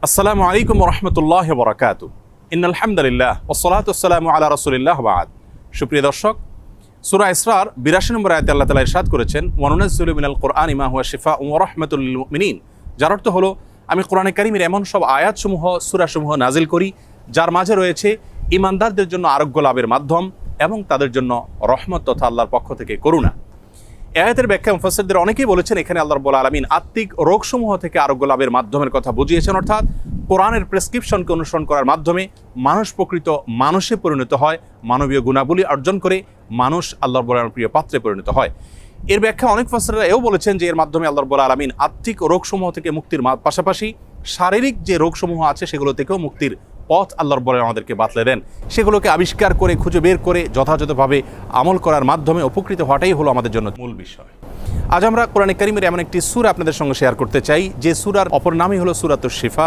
আসসালামু আলাইকুম রহমতুল্লাহ বরাকাতু ইন্নাল হামদুলিল্লাহ ওয়াসসালাতু ওয়াসসালামু আলা রাসূলিল্লাহ বাদ। সুপ্রিয় দর্শক, সূরা ইসরার 82 নম্বর আয়াতে আল্লাহ তাআলা ইরশাদ করেছেন, ওয়া নুনাজ্জিলু মিনাল কুরআনি মা হুয়া শিফাউন ওয়া রাহমাতুল লিল মুমিনিন। যার অর্থ হলো, আমি কোরআনে কারীমের এমন সব আয়াতসমূহ, সূরাসমূহ নাজিল করি যার মাঝে রয়েছে ঈমানদারদের জন্য আরোগ্য লাভের মাধ্যম এবং তাদের জন্য রহমত তথা আল্লাহর পক্ষ থেকে করুণা। এই আয়াতের ব্যাখ্যা মুফাসসিরদের অনেকেই বলেছেন, এখানে আল্লাহ রাব্বুল আলামিন আত্মিক রোগসমূহ থেকে আরোগ্য লাভের মাধ্যমের কথা বুঝিয়েছেন, অর্থাৎ কোরআনের প্রেসক্রিপশনকে অনুসরণ করার মাধ্যমে মানুষ প্রকৃত মানুষে পরিণত হয়, মানবীয় গুণাবলী অর্জন করে মানুষ আল্লাহ রাব্বুল আলামিনের প্রিয় পাত্রে পরিণত হয়। এর ব্যাখ্যা অনেক মুফাসসিররা এও বলেছেন যে এর মাধ্যমে আল্লাহ রাব্বুল আলামিন আত্মিক রোগসমূহ থেকে মুক্তির পাশাপাশি শারীরিক যে রোগসমূহ আছে সেগুলো থেকেও মুক্তির পথ আল্লাহ রাব্বুল আলামিন আমাদেরকে বাতলে দেন। সেগুলোকে আবিষ্কার করে খুঁজে বের করে যথাযথভাবে আমল করার মাধ্যমে উপকৃত হওয়াটাই হলো আমাদের জন্য মূল বিষয়। আজ আমরা কোরআনে কারীমের এমন একটি সূরা আপনাদের সঙ্গে শেয়ার করতে চাই যে সূরার অপর নামই হলো সূরাতুশ শিফা।